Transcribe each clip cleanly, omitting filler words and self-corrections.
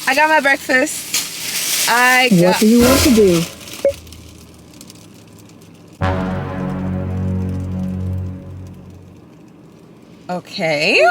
I got my breakfast. What do you want to do? Okay.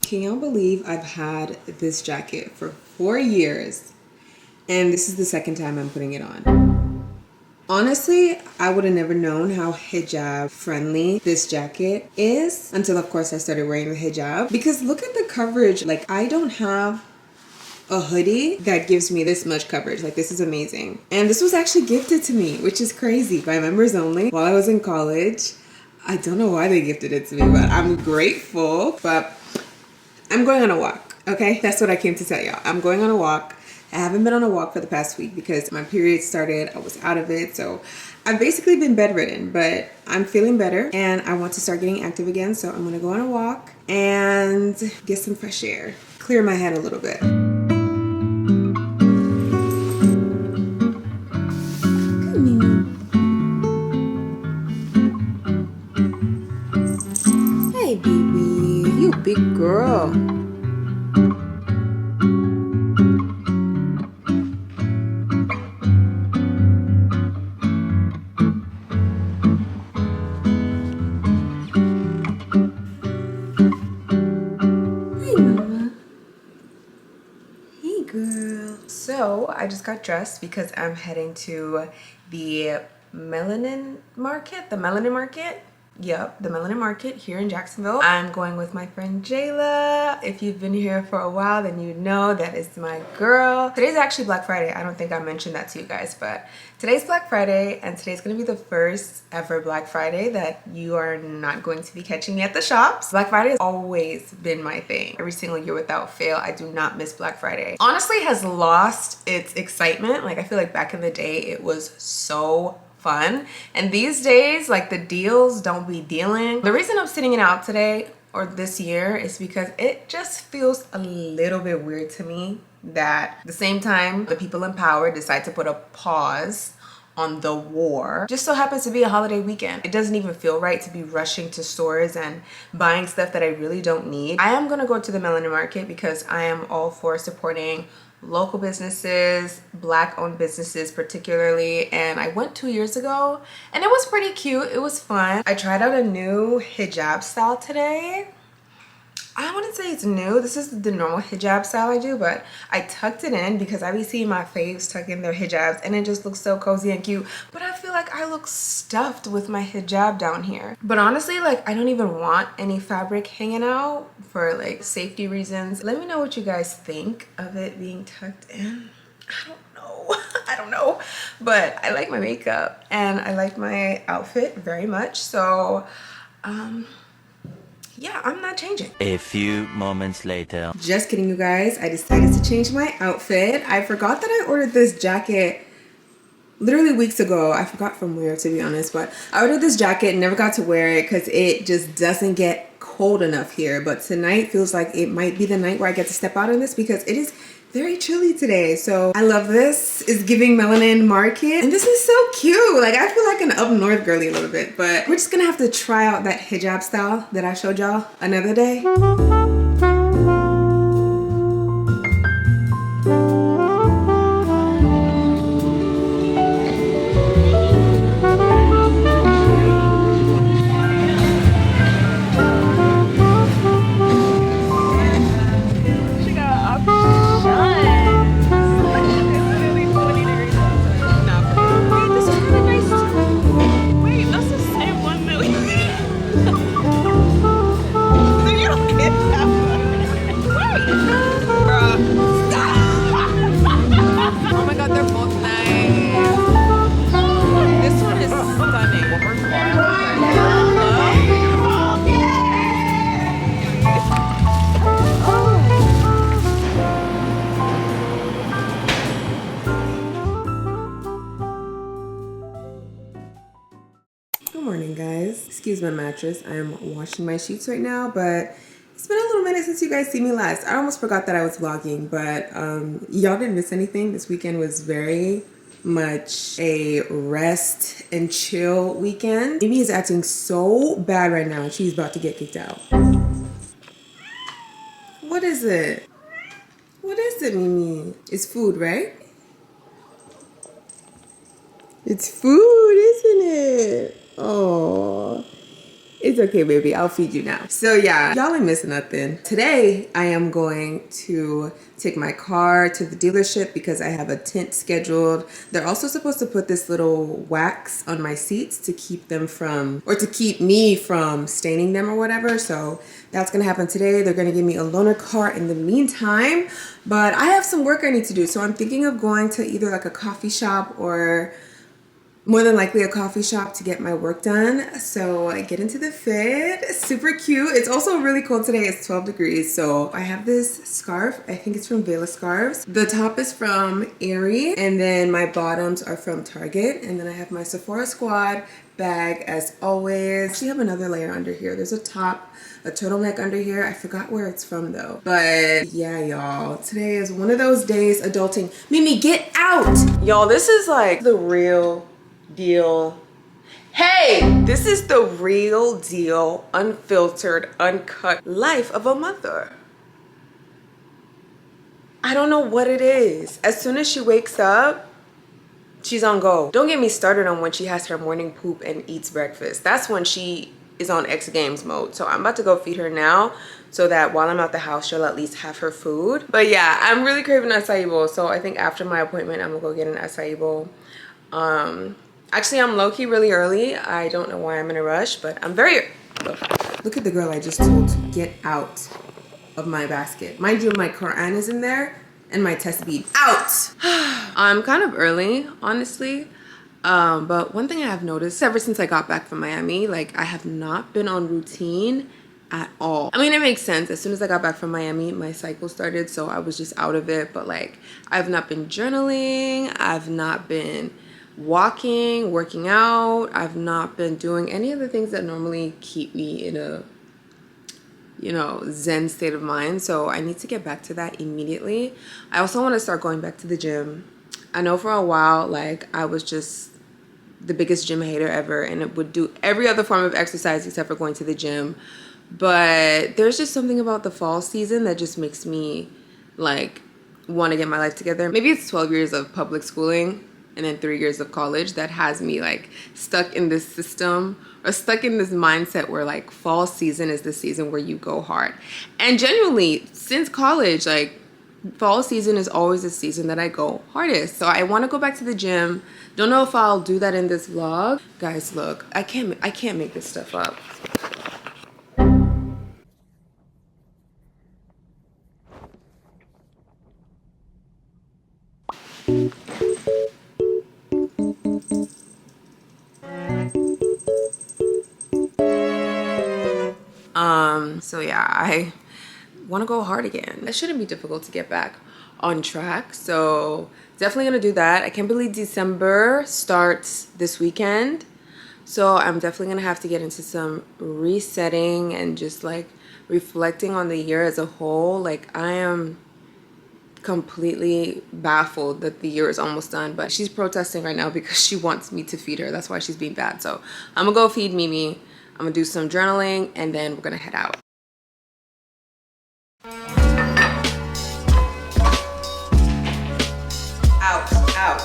Can y'all believe I've had this jacket for 4 years and this is the second time I'm putting it on? Honestly, I would have never known how hijab friendly this jacket is until of course I started wearing the hijab, because look at the coverage. Like, I don't have a hoodie that gives me this much coverage. Like, this is amazing. And this was actually gifted to me, which is crazy, by members only while I was in college. I don't know why they gifted it to me, but I'm grateful. But I'm going on a walk, okay? That's what I came to tell y'all. I'm going on a walk. I haven't been on a walk for the past week because my period started. I was out of it. So I've basically been bedridden, but I'm feeling better and I want to start getting active again. So I'm going to go on a walk and get some fresh air, clear my head a little bit. Hey, baby, you big girl. So I just got dressed because I'm heading to the melanin market. Yep, the melanin market here in Jacksonville. I'm going with my friend Jayla. If you've been here for a while, then you know that is my girl. Today's actually Black Friday. I don't think I mentioned that to you guys, but today's Black Friday, and today's gonna be the first ever Black Friday that you are not going to be catching me at the shops. Black Friday has always been my thing. Every single year without fail, I do not miss Black Friday. Honestly, it has lost its excitement. Like, I feel like back in the day, it was so fun, and these days, like, the deals don't be dealing. The reason I'm sitting it out today or this year is because it just feels a little bit weird to me that at the same time the people in power decide to put a pause on the war. Just so happens to be a holiday weekend. It doesn't even feel right to be rushing to stores and buying stuff that I really don't need. I am gonna go to the melanin market because I am all for supporting local businesses, Black owned businesses particularly, and I went 2 years ago and it was pretty cute. It was fun. I tried out a new hijab style today. I wouldn't say it's new. This is the normal hijab style I do, but I tucked it in because I be seeing my faves tuck in their hijabs and it just looks so cozy and cute. But I feel like I look stuffed with my hijab down here. But honestly, like, I don't even want any fabric hanging out for like safety reasons. Let me know what you guys think of it being tucked in. I don't know. I don't know. But I like my makeup and I like my outfit very much. So, yeah, I'm not changing. A few moments later. Just kidding, you guys. I decided to change my outfit. I forgot that I ordered this jacket literally weeks ago. I forgot from where, to be honest, but I ordered this jacket and never got to wear it because it just doesn't get cold enough here. But tonight feels like it might be the night where I get to step out in this because it is very chilly today. So I love this. It's giving melanin market. And this is so cute. Like, I feel like an up north girly a little bit, but we're just gonna have to try out that hijab style that I showed y'all another day. Excuse my mattress. I am washing my sheets right now, but it's been a little minute since you guys see me last. I almost forgot that I was vlogging, but y'all didn't miss anything. This weekend was very much a rest and chill weekend. Amy is acting so bad right now. She's about to get kicked out. What is it? What is it, Mimi? It's food, right? It's food, isn't it? Oh. It's okay, baby. I'll feed you now. So yeah, y'all ain't missing nothing. Today, I am going to take my car to the dealership because I have a tint scheduled. They're also supposed to put this little wax on my seats to keep them from, or to keep me from staining them or whatever. So that's gonna happen today. They're gonna give me a loaner car in the meantime, but I have some work I need to do. So I'm thinking of going to either like a coffee shop or more than likely a coffee shop to get my work done. So I get into the fit. Super cute. It's also really cold today. It's 12 degrees. So I have this scarf. I think it's from Vela Scarves. The top is from Aerie, and then my bottoms are from Target. And then I have my Sephora Squad bag as always. I actually have another layer under here. There's a top, a turtleneck under here. I forgot where it's from though. But yeah, y'all, today is one of those days adulting. Mimi, get out! Y'all, this is like the real deal. Hey, this is the real deal, unfiltered, uncut life of a mother. I don't know what it is. As soon as she wakes up, she's on go. Don't get me started on when she has her morning poop and eats breakfast. That's when she is on X Games mode. So I'm about to go feed her now so that while I'm out the house, she'll at least have her food. But yeah, I'm really craving an acai bowl. So I think after my appointment, I'm gonna go get an acai bowl. Actually, I'm low-key really early. I don't know why I'm in a rush, but I'm very... Look at the girl I just told to get out of my basket. Mind you, my Quran is in there and my tasbih. Out! I'm kind of early, honestly. But one thing I have noticed ever since I got back from Miami, like I have not been on routine at all. I mean, it makes sense. As soon as I got back from Miami, my cycle started, so I was just out of it. But like, I've not been journaling. I've not been walking, working out. I've not been doing any of the things that normally keep me in a, you know, zen state of mind. So I need to get back to that immediately. I also want to start going back to the gym. I know for a while, like I was just the biggest gym hater ever and it would do every other form of exercise except for going to the gym. But there's just something about the fall season that just makes me like want to get my life together. Maybe it's 12 years of public schooling and then 3 years of college that has me like stuck in this system or stuck in this mindset where like fall season is the season where you go hard. And genuinely, since college, like fall season is always the season that I go hardest. So I want to go back to the gym. Don't know if I'll do that in this vlog. Guys, look, I can't make this stuff up. So yeah, I want to go hard again. It shouldn't be difficult to get back on track. So definitely gonna do that. I can't believe December starts this weekend. So I'm definitely gonna have to get into some resetting and just like reflecting on the year as a whole. Like I am completely baffled that the year is almost done, but she's protesting right now because she wants me to feed her. That's why she's being bad. So I'm gonna go feed Mimi. I'm gonna do some journaling and then we're gonna head out. Out.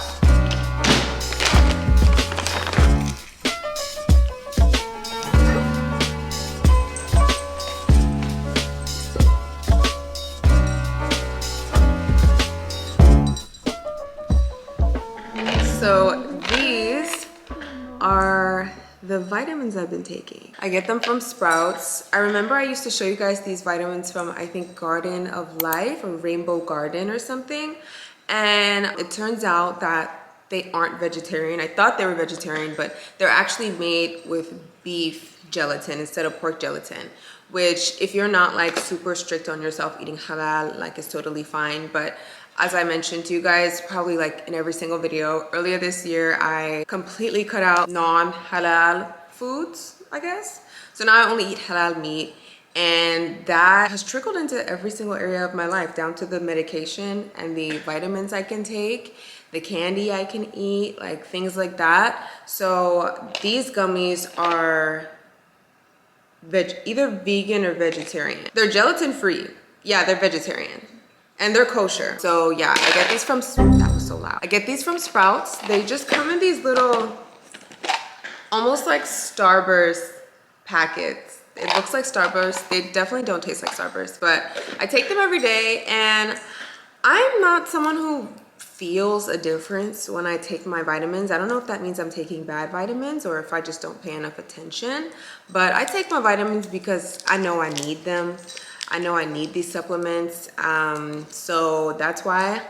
So these are the vitamins I've been taking. I get them from Sprouts. I remember I used to show you guys these vitamins from, I think, Garden of Life or Rainbow Garden or something. And it turns out that they aren't vegetarian. I thought they were vegetarian, but they're actually made with beef gelatin instead of pork gelatin, which if you're not like super strict on yourself eating halal, like it's totally fine. But as I mentioned to you guys, probably like in every single video, earlier this year, I completely cut out non-halal foods, I guess. So now I only eat halal meat. And that has trickled into every single area of my life, down to the medication and the vitamins I can take, the candy I can eat, like things like that. So these gummies are either vegan or vegetarian. They're gelatin free. Yeah, they're vegetarian. And they're kosher. So yeah, I get these from, that was so loud. I get these from Sprouts. They just come in these little, almost like Starburst packets. It looks like Starburst. They definitely don't taste like Starburst, but I take them every day, and I'm not someone who feels a difference when I take my vitamins. I don't know if that means I'm taking bad vitamins or if I just don't pay enough attention, but I take my vitamins because I know I need them. I know I need these supplements. So that's why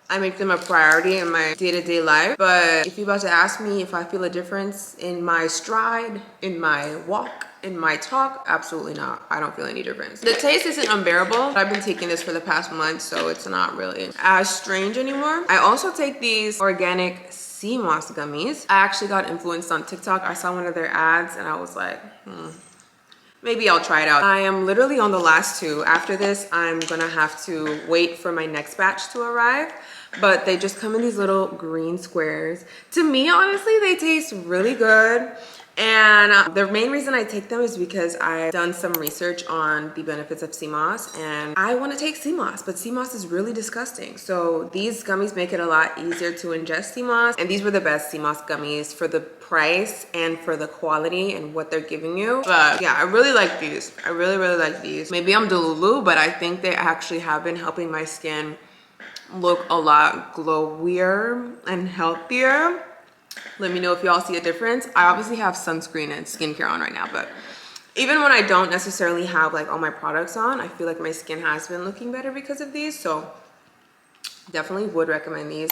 I make them a priority in my day-to-day life. But if you're about to ask me if I feel a difference in my stride, in my walk, in my talk, absolutely not. I don't feel any difference. The taste isn't unbearable. I've been taking this for the past month, so it's not really as strange anymore. I also take these organic sea moss gummies. I actually got influenced on TikTok. I saw one of their ads and I was like, maybe I'll try it out. I am literally on the last two. After this, I'm gonna have to wait for my next batch to arrive. But they just come in these little green squares. To me, honestly, they taste really good. And the main reason I take them is because I've done some research on the benefits of sea moss, and I want to take sea moss, but sea moss is really disgusting. So these gummies make it a lot easier to ingest sea moss, and these were the best sea moss gummies for the price and for the quality and what they're giving you. But yeah, I really like these. I really like these. Maybe I'm delulu, but I think they actually have been helping my skin look a lot glowier and healthier. Let me know if y'all see a difference. I obviously have sunscreen and skincare on right now, but even when I don't necessarily have like all my products on, I feel like my skin has been looking better because of these. So definitely would recommend these.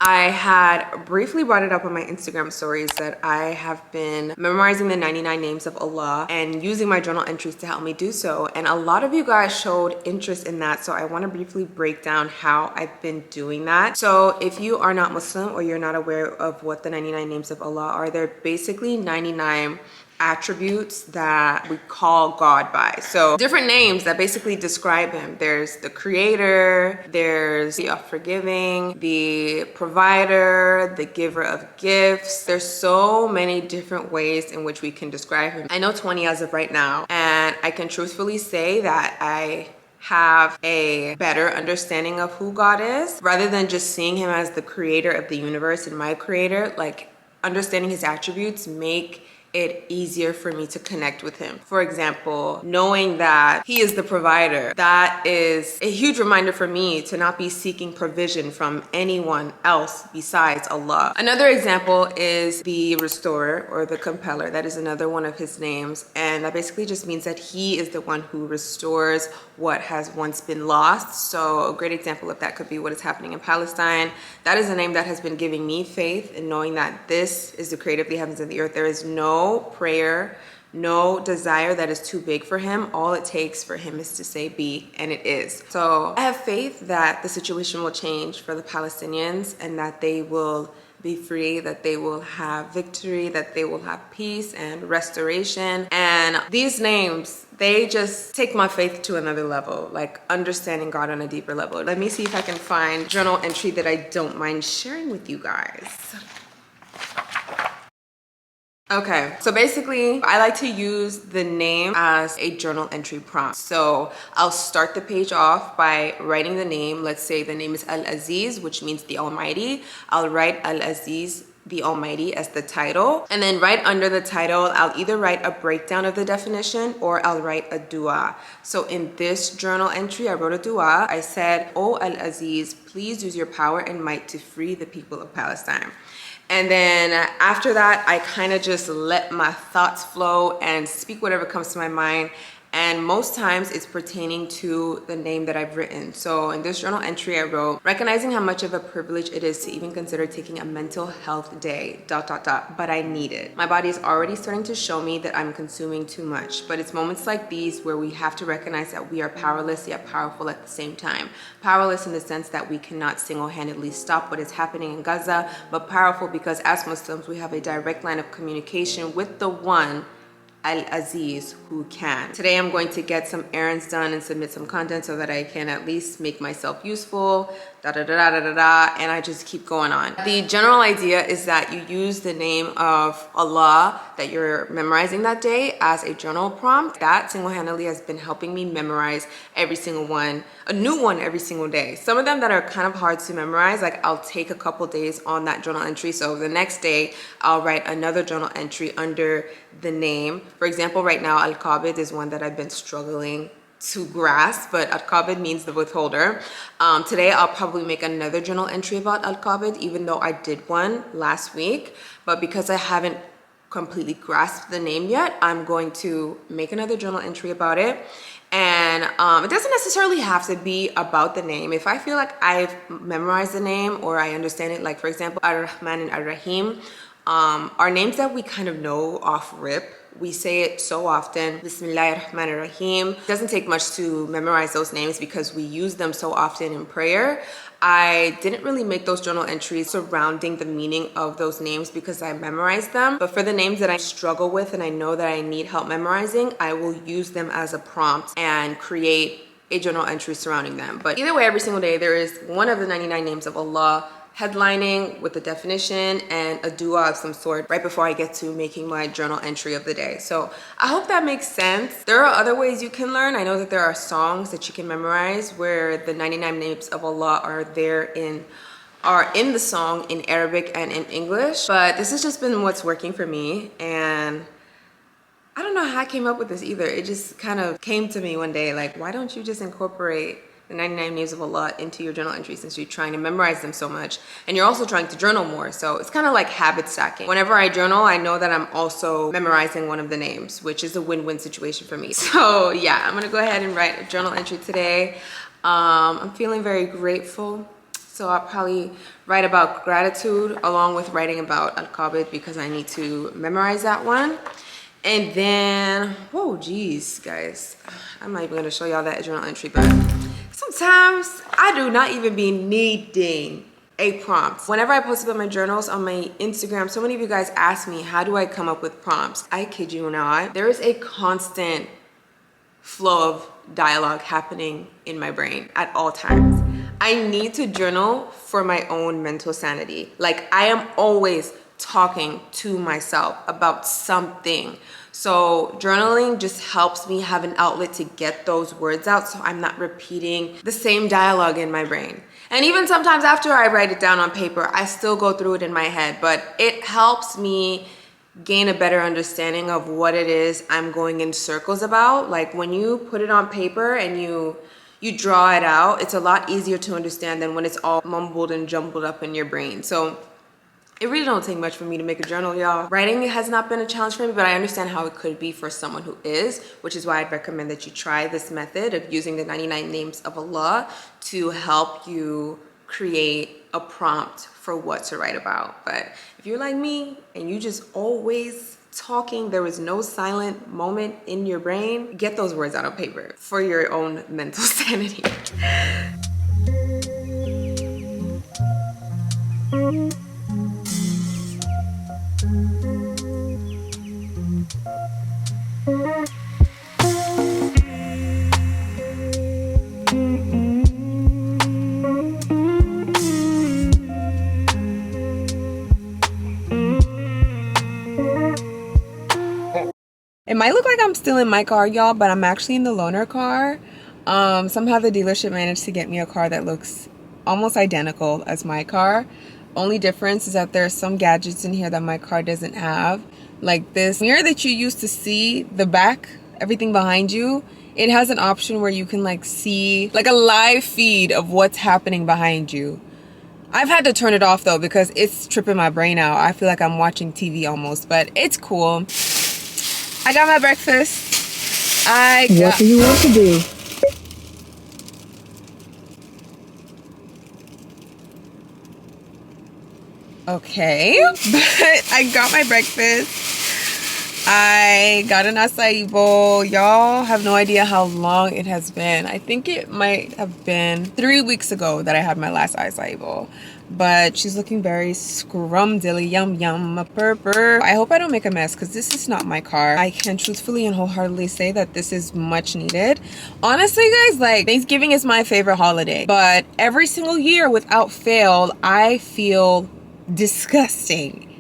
I had briefly brought it up on my Instagram stories that I have been memorizing the 99 names of Allah and using my journal entries to help me do so. And a lot of you guys showed interest in that. So I want to briefly break down how I've been doing that. So if you are not Muslim or you're not aware of what the 99 names of Allah are, they're basically 99 attributes that we call God by. So different names that basically describe him. There's the creator, there's the forgiving, the provider, the giver of gifts. There's so many different ways in which we can describe him. I know 20 as of right now, and I can truthfully say that I have a better understanding of who God is rather than just seeing him as the creator of the universe and my creator. Like, understanding his attributes make it easier for me to connect with him. For example, knowing that he is the provider, that is a huge reminder for me to not be seeking provision from anyone else besides Allah. Another example is the restorer or the compeller. That is another one of his names, and that basically just means that he is the one who restores what has once been lost. So a great example of that could be what is happening in Palestine. That is a name that has been giving me faith in knowing that this is the creator of the heavens and the earth. There is no prayer, no desire that is too big for him. All it takes for him is to say be, and it is. So I have faith that the situation will change for the Palestinians and that they will be free, that they will have victory, that they will have peace and restoration. And these names, they just take my faith to another level, like understanding God on a deeper level. Let me see if I can find a journal entry that I don't mind sharing with you guys. Okay, so basically I like to use the name as a journal entry prompt. So I'll start the page off by writing the name. Let's say the name is Al-Aziz, which means the Almighty. I'll write Al-Aziz, the Almighty, as the title. And then right under the title, I'll either write a breakdown of the definition or I'll write a dua. So in this journal entry, I wrote a dua. I said, "O Al-Aziz, please use your power and might to free the people of Palestine." And then after that, I kind of just let my thoughts flow and speak whatever comes to my mind. And most times it's pertaining to the name that I've written. So in this journal entry, I wrote, recognizing how much of a privilege it is to even consider taking a mental health day, ... but I need it. My body is already starting to show me that I'm consuming too much. But it's moments like these where we have to recognize that we are powerless yet powerful at the same time. Powerless in the sense that we cannot single-handedly stop what is happening in Gaza, but powerful because as Muslims, we have a direct line of communication with the one Al-Aziz who can. Today I'm going to get some errands done and submit some content so that I can at least make myself useful, ... da da da da da da, and I just keep going on. The general idea is that you use the name of Allah that you're memorizing that day as a journal prompt. That single-handedly has been helping me memorize every single one, a new one every single day. Some of them that are kind of hard to memorize, like I'll take a couple days on that journal entry. So the next day, I'll write another journal entry under the name. For example, right now, Al-Qabid is one that I've been struggling to grasp, but Al-Qabid means the withholder. Today I'll probably make another journal entry about Al-Qabid, even though I did one last week, but because I haven't completely grasped the name yet, I'm going to make another journal entry about it. And it doesn't necessarily have to be about the name. If I feel like I've memorized the name or I understand it, like for example, Ar-Rahman and Ar-Rahim are names that we kind of know off rip. We say it so often, Bismillahir-Rahmanir-Rahim. It doesn't take much to memorize those names because we use them so often in prayer. I didn't really make those journal entries surrounding the meaning of those names because I memorized them. But for the names that I struggle with and I know that I need help memorizing, I will use them as a prompt and create a journal entry surrounding them. But either way, every single day, there is one of the 99 names of Allah headlining with the definition and a dua of some sort right before I get to making my journal entry of the day. So I hope that makes sense. There are other ways you can learn. I know that there are songs that you can memorize where the 99 names of Allah are in the song in Arabic and in English, but this has just been what's working for me. And I don't know how I came up with this either. It just kind of came to me one day, like, why don't you just incorporate the 99 names of Allah into your journal entry since you're trying to memorize them so much and you're also trying to journal more. So it's kind of like habit stacking. Whenever I journal, I know that I'm also memorizing one of the names, which is a win-win situation for me. So yeah, I'm gonna go ahead and write a journal entry today. I'm feeling very grateful. So I'll probably write about gratitude along with writing about Al-Qabid because I need to memorize that one. And then, oh geez, guys, I'm not even gonna show y'all that journal entry, but sometimes I do not even be needing a prompt. Whenever I post about my journals on my Instagram, so many of you guys ask me, how do I come up with prompts? I kid you not, there is a constant flow of dialogue happening in my brain at all times. I need to journal for my own mental sanity. Like I am always talking to myself about something. So journaling just helps me have an outlet to get those words out so I'm not repeating the same dialogue in my brain. And even sometimes after I write it down on paper, I still go through it in my head, but it helps me gain a better understanding of what it is I'm going in circles about. Like when you put it on paper and you draw it out, it's a lot easier to understand than when it's all mumbled and jumbled up in your brain. So it really don't take much for me to make a journal, y'all. Writing has not been a challenge for me, but I understand how it could be for someone who is, which is why I'd recommend that you try this method of using the 99 names of Allah to help you create a prompt for what to write about. But if you're like me and you just always talking, there was no silent moment in your brain, get those words out on paper for your own mental sanity. It might look like I'm still in my car, y'all, but I'm actually in the loaner car. Somehow the dealership managed to get me a car that looks almost identical as my car. Only difference is that there's some gadgets in here that my car doesn't have. Like this mirror that you use to see the back, everything behind you, it has an option where you can like see like a live feed of what's happening behind you. I've had to turn it off though because it's tripping my brain out. I feel like I'm watching TV almost, but it's cool. I got my breakfast. What do you want to do? Okay, but I got my breakfast. I got an acai bowl. Y'all have no idea how long it has been. I think it might have been 3 weeks ago that I had my last acai bowl. but she's looking very scrumdiddly yum yum purr. I hope I don't make a mess because this is not my car. I can truthfully and wholeheartedly say that this is much needed. Honestly, guys, like, Thanksgiving is my favorite holiday, but every single year without fail, I feel disgusting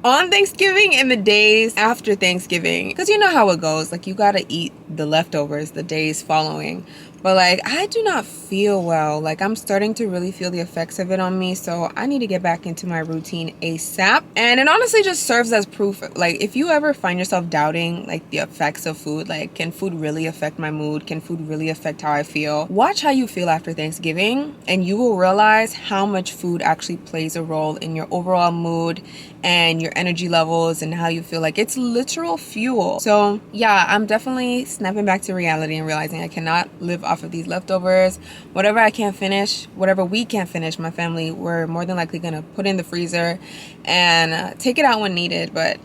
on Thanksgiving and the days after Thanksgiving, because you know how it goes. Like, you gotta eat the leftovers the days following. But like, I do not feel well. Like, I'm starting to really feel the effects of it on me, so I need to get back into my routine ASAP. And it honestly just serves as proof. Like, if you ever find yourself doubting like the effects of food, like, can food really affect my mood? Can food really affect how I feel? Watch how you feel after Thanksgiving, and you will realize how much food actually plays a role in your overall mood and your energy levels and how you feel. Like, it's literal fuel. So yeah, I'm definitely snapping back to reality and realizing I cannot live off of these leftovers. Whatever I can't finish, whatever we can't finish, my family, we're more than likely gonna put in the freezer and take it out when needed. But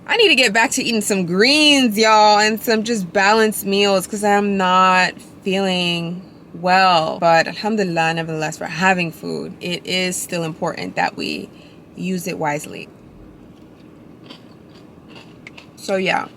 I need to get back to eating some greens, y'all, and some just balanced meals, because I'm not feeling well. But alhamdulillah, nevertheless, for having food, it is still important that we use it wisely. So yeah,